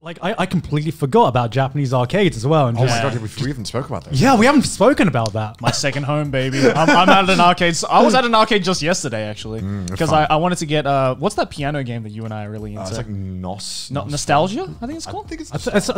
Like, I completely forgot about Japanese arcades as well. And Oh my god, we haven't spoken about that. yeah, we haven't spoken about that. My second home, baby. I'm at an arcade. I was at an arcade just yesterday, actually, because I wanted to get what's that piano game that you and I are really into? It's like Nostalgia, I think it's called. I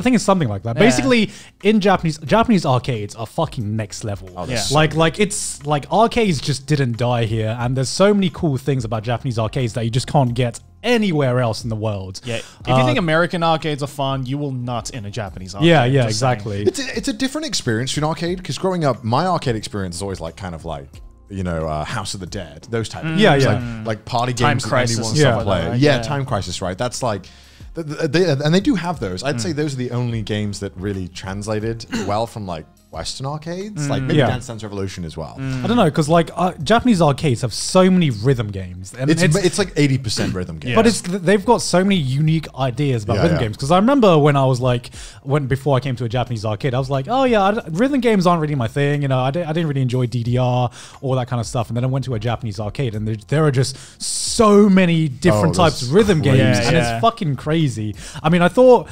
think it's something like that. Yeah. Basically, in Japanese arcades are fucking next level. Oh, Yeah. Like it's like arcades just didn't die here, and there's so many cool things about Japanese arcades that you just can't get anywhere else in the world. Yeah, if you think American arcades are fun, you will nut in a Japanese arcade. Yeah, just exactly. It's a different experience to an arcade, because growing up, my arcade experience is always like kind of like, you know, House of the Dead, those type of games. Like party Time games Crisis that anyone and stuff stuff play. like that, right? Yeah, Yeah. Time Crisis, right? That's like, and they do have those. I'd say those are the only games that really translated well from like Western arcades, like maybe Dance Dance Revolution as well. I don't know, because like Japanese arcades have so many rhythm games, and It's like 80% rhythm games. but they've got so many unique ideas about rhythm games. Because I remember when I was like, before I came to a Japanese arcade, I was like, oh yeah, rhythm games aren't really my thing. You know, I didn't really enjoy DDR, all that kind of stuff. And then I went to a Japanese arcade, and there are just so many different types of rhythm games, and it's fucking crazy. I mean, I thought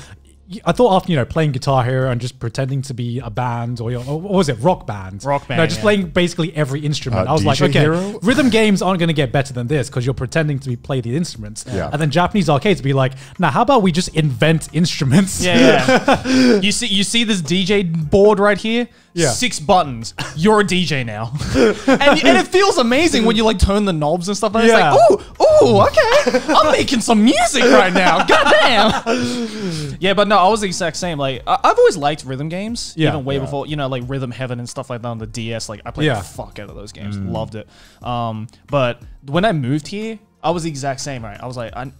after, you know, playing Guitar Hero and just pretending to be a band or what was it, Rock Band? Rock Band, No, just playing basically every instrument. I was like, DJ okay, Hero? rhythm games aren't going to get better than this because you're pretending to play the instruments. Yeah. And then Japanese arcades be like, nah, how about we just invent instruments? Yeah. You see this DJ board right here? Yeah. 6 buttons. You're a DJ now. and it feels amazing when you like turn the knobs and stuff. And it's like, ooh, okay. I'm making some music right now. Goddamn. Yeah, but no, I was the exact same. Like, I've always liked rhythm games. Yeah. Even way before, you know, like Rhythm Heaven and stuff like that on the DS. Like, I played the fuck out of those games. Loved it. But when I moved here, I was the exact same, right? I was like, I'm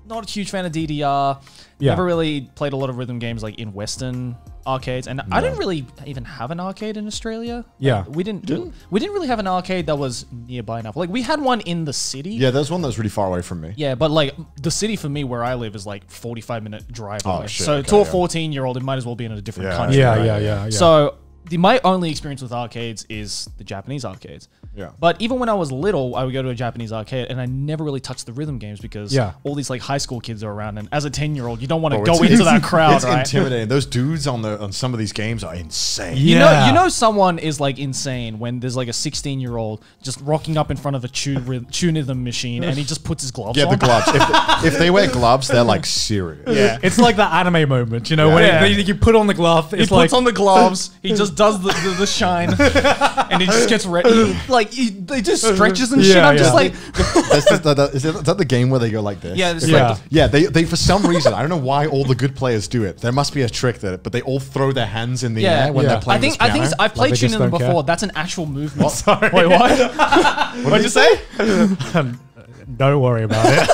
not a huge fan of DDR. Never really played a lot of rhythm games like in Western arcades, and I didn't really even have an arcade in Australia. Yeah. Like, we didn't really have an arcade that was nearby enough. Like, we had one in the city. Yeah, there's one that was really far away from me. Yeah, but like the city for me where I live is like 45-minute drive away. shit, So okay, to a 14-year-old, it might as well be in a different country. Yeah. So my only experience with arcades is the Japanese arcades. Yeah. But even when I was little, I would go to a Japanese arcade, and I never really touched the rhythm games because all these like high school kids are around, and as a 10-year-old, you don't want to go into that crowd, it's right? intimidating. Those dudes on some of these games are insane. You know someone is like insane when there's like a 16-year-old just rocking up in front of a tunism machine, and he just puts his gloves on. Yeah, the gloves. If they wear gloves, they're like serious. Yeah. It's like that anime moment, you know, when you put on the glove. He puts on the gloves. He just does the shine, and he just gets ready. Like they just stretches and shit. I'm just like, is that the game where they go like this? Yeah, It's like, they for some reason, I don't know why all the good players do it. There must be a trick but they all throw their hands in the air when they're playing this piano. I've played they just tuning them don't care. before. That's an actual movement. Sorry. Wait, what? What'd you say? Don't worry about it.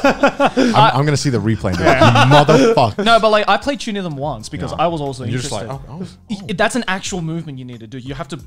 I'm going to see the replay now. Motherfucker. No, but like I played tuning them once because I was also You're interested. just like, That's an actual movement you need to do. You have to.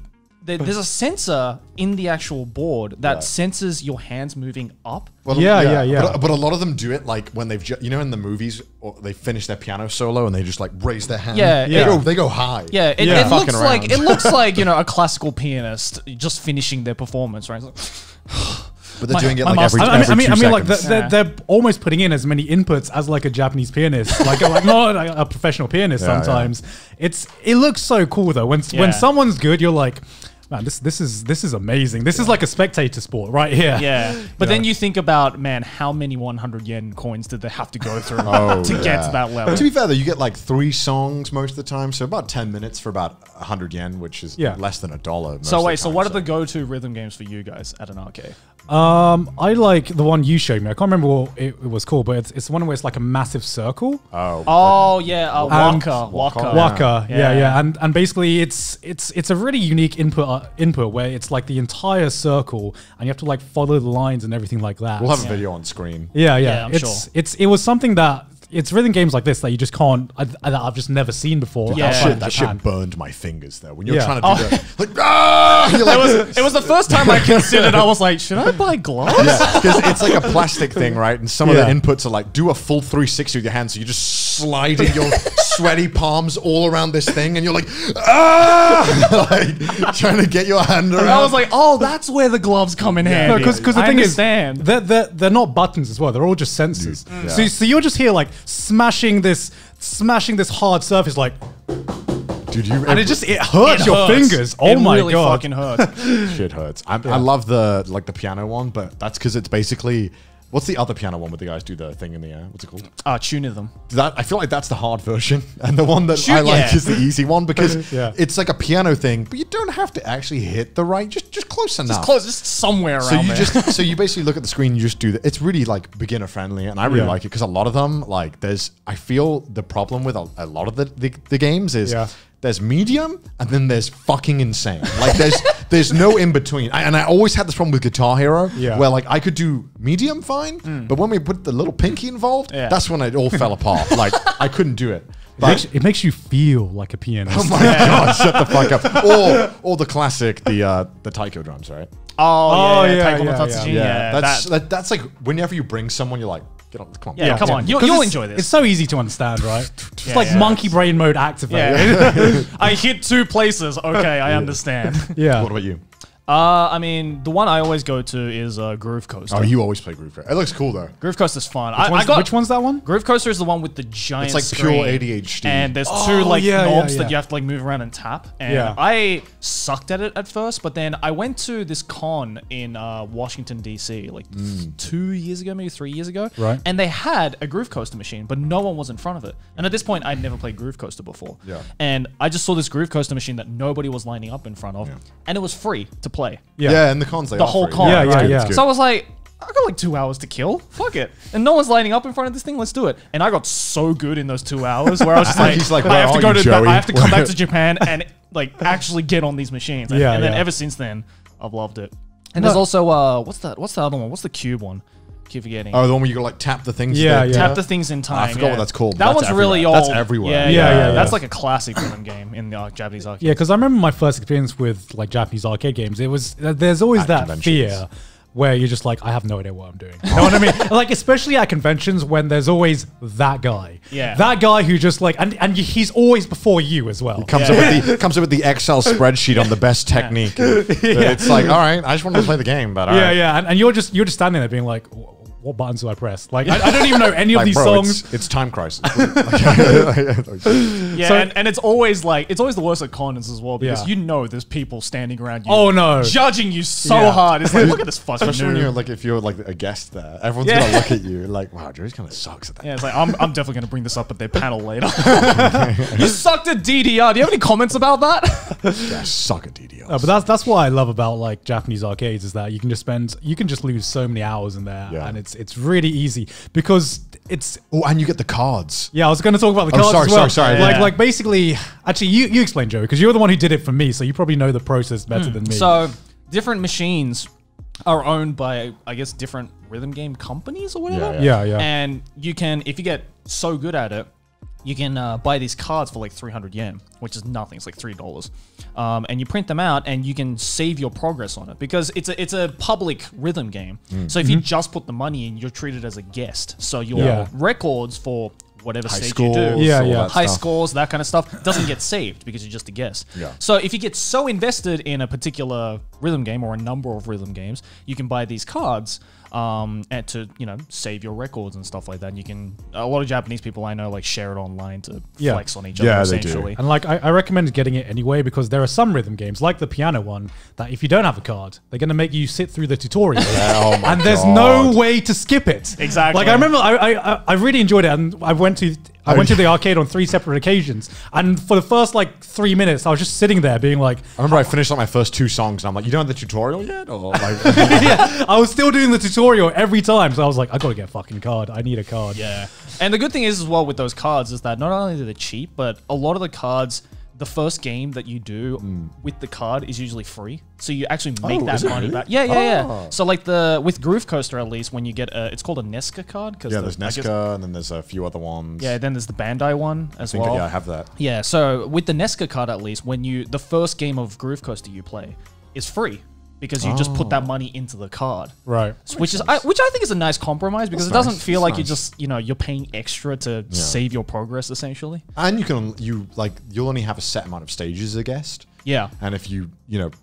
There's a sensor in the actual board that senses your hands moving up. Well, Yeah. But a lot of them do it like when they've, in the movies, or they finish their piano solo and they just like raise their hand. Yeah. They go high. Yeah, it looks like a classical pianist just finishing their performance, right? It's like, But they're doing it like every I mean, 2 like seconds. they're almost putting in as many inputs as like a Japanese pianist, like not a professional pianist. Sometimes it looks so cool though. When someone's good, you're like, man, this is amazing. This is like a spectator sport right here. Yeah, but then you think about, man, how many 100 yen coins did they have to go through to get to that level? But to be fair though, you get like 3 songs most of the time, so about 10 minutes for about 100 yen, which is less than $1. So wait, so what are the go-to rhythm games for you guys at an arcade? I like the one you showed me. I can't remember what it was called, but it's the one where it's like a massive circle. Oh yeah, Waka. Yeah. And basically it's a really unique input where it's like the entire circle, and you have to like follow the lines and everything like that. We'll have a video on screen. Yeah. I'm It was something that. It's rhythm games like this that you just can't. I've just never seen before. Yeah, That shit burned my fingers though. When you're trying to do that, it was the first time I considered. I was like, should I buy gloves? Yeah, because it's like a plastic thing, right? And some of the inputs are like, do a full 360 with your hands, so you're just sliding your sweaty palms all around this thing, and you're like, like trying to get your hand around. And I was like, oh, that's where the gloves come in handy. No, because the thing is, they're they're not buttons as well. They're all just sensors. So you're just here like smashing this smashing this hard surface, like, dude, and it hurts your fingers. Oh my really god, fucking hurts. Shit hurts. I love the piano one, but that's because it's basically. What's the other piano one where the guys do the thing in the air? What's it called? Tunism. I feel like that's the hard version, and the one that I like is the easy one because it's like a piano thing, but you don't have to actually hit the right, just close enough. Just somewhere around there. So you basically look at the screen, you just do that. It's really like beginner friendly, and I really like it because a lot of them, like I feel the problem with a lot of the games is there's medium and then there's fucking insane. Like there's no in between. And I always had this problem with Guitar Hero where like I could do medium fine, but when we put the little pinky involved, that's when it all fell apart. Like I couldn't do it. It makes you feel like a pianist. Oh my god, shut the fuck up. Or the classic, the taiko drums, right? Oh yeah. That's like whenever you bring someone, you're like, get on, come on. Yeah, come on. You'll enjoy this. It's so easy to understand, right? It's like monkey brain mode activated. Yeah. I hit 2 places. Okay, I understand. Yeah. What about you? I mean, the one I always go to is Groove Coaster. Oh, you always play Groove Coaster. It looks cool though. Groove Coaster's fun. Which one's that one? Groove Coaster is the one with the giant It's like screen, pure ADHD. and there's 2 knobs that you have to like move around and tap. And I sucked at it at first, but then I went to this con in Washington DC like 2 years ago, maybe 3 years ago, right? And they had a Groove Coaster machine, but no one was in front of it. And at this point, I'd never played Groove Coaster before. Yeah. And I just saw this Groove Coaster machine that nobody was lining up in front of, and it was free to play. Yeah, and the cons The whole con. Yeah. So I was like, I got like 2 hours to kill. Fuck it. And no one's lining up in front of this thing. Let's do it. And I got so good in those 2 hours where I was just like, He's like, I have to go to Joey? I have to come back to Japan and like actually get on these machines. And, Yeah, and then yeah. ever since then, I've loved it. And there's also what's the other one? What's the cube one? Keep forgetting. Oh, the one where you gotta like tap the things. Tap the things in time. I forgot what that's called. That one's really old. That's everywhere. Yeah. That's like a classic rhythm game in the Japanese arcade. Yeah, because I remember my first experience with like Japanese arcade games. It was there's always At that conventions. fear where you're just like, I have no idea what I'm doing. You know what I mean? Like especially at conventions when there's always that guy. Yeah. That guy who just like and he's always before you as well. Comes up with the Excel spreadsheet on the best technique. It's like, all right, I just want to play the game, but all right. and you're just standing there being like, what buttons do I press? Like I don't even know any of Like, these bro, songs. It's Time Crisis. Yeah, So- and it's always the worst at cons as well because Yeah. you know there's people standing around you. Oh, no. judging you so Yeah. hard. It's like, look at this fucking Especially when noob. you're like, if you're like a guest there, everyone's Yeah. gonna look at you like, wow, Joey's kind of sucks at that. Yeah, it's like I'm definitely gonna bring this up at their panel later. You sucked at DDR. Do you have any comments about that? Yeah, I suck at DDLs. No, but that's what I love about like Japanese arcades is that you can just lose so many hours in there, and it's really easy because it's. Oh, and you get the cards. Yeah, I was going to talk about the cards sorry, as well. sorry. Like basically, actually, you explain, Joey, because you're the one who did it for me, so you probably know the process better than me. So different machines are owned by, I guess, different rhythm game companies or whatever. Yeah. And you can, if you get so good at it, you can buy these cards for like 300 yen, which is nothing. It's like $3. And you print them out and you can save your progress on it because it's a public rhythm game. So if you just put the money in, you're treated as a guest. So your records for whatever High stage scores, you do, Yeah, all yeah. that high stuff. scores, that kind of stuff, doesn't get saved because you're just a guest. Yeah. So if you get so invested in a particular rhythm game or a number of rhythm games, you can buy these cards and to save your records and stuff like that. And you can a lot of Japanese people I know like share it online to flex on each other Yeah, they do. essentially. And like I recommend getting it anyway because there are some rhythm games like the piano one that if you don't have a card, they're going to make you sit through the tutorial, Oh my and there's God. no way to skip it. Exactly. Like I remember, I really enjoyed it, and I went to the arcade on 3 separate occasions, and for the first like 3 minutes, I was just sitting there being like, I remember I finished like my first 2 songs, and I'm like, you don't have the tutorial yet? Or like, yeah, I was still doing the tutorial every time, so I was like, I gotta get a fucking card. I need a card. Yeah. And the good thing is as well with those cards is that not only are they cheap, but a lot of the cards, the first game that you do with the card is usually free. So you actually make that is it money really? back. Yeah. So like with Groove Coaster at least, when you get it's called a Nesca card. yeah, there's Nesca, and then there's a few other ones. Yeah, then there's the Bandai one as I think, well. yeah, I have that. Yeah, so with the Nesca card at least, when the first game of Groove Coaster you play is free because you just put that money into the card. Right. Which I think is a nice compromise because That's it doesn't nice. feel That's like you nice. just you're paying extra to save your progress essentially. And you'll only have a set amount of stages as a guest. Yeah. And if you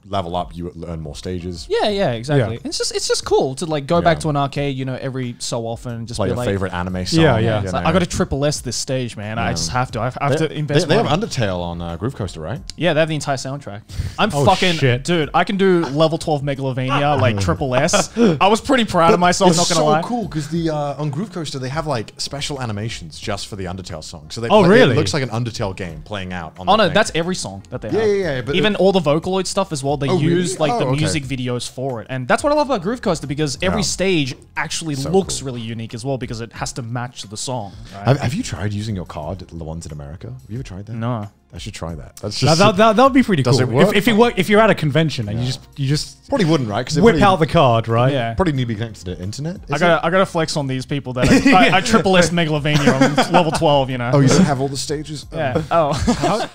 level up, you earn more stages. Yeah, exactly. Yeah. It's just cool to like go back to an arcade, every so often and just Play be your like, favorite anime song. Yeah. It's like, I got to triple S this stage, man. I just have to. I have to invest. They have money. Undertale on Groove Coaster, right? Yeah, they have the entire soundtrack. I'm Oh, fucking shit. dude. I can do level 12 Megalovania like triple S. I was pretty proud of myself. It's Not gonna lie. so cool because the on Groove Coaster they have like special animations just for the Undertale song. So really? It looks like an Undertale game playing out. On Oh the no, thing. that's every song that they have. Yeah. But even all the Vocaloid stuff as well. They Oh, use really? like the Oh, okay. music videos for it, and that's what I love about Groove Coaster because every Yeah. stage actually So looks cool. really unique as well because it has to match the song. Right? Have you tried using your card, the ones in America? Have you ever tried that? No. I should try that. That's just That would be pretty Does cool. it work? If you're at a convention and you just probably wouldn't, right? Because whip out the card, right? Yeah. probably need to be connected to the internet. I gotta flex on these people that I triple S Megalovania on level 12. Oh, you don't have all the stages. Yeah. Oh.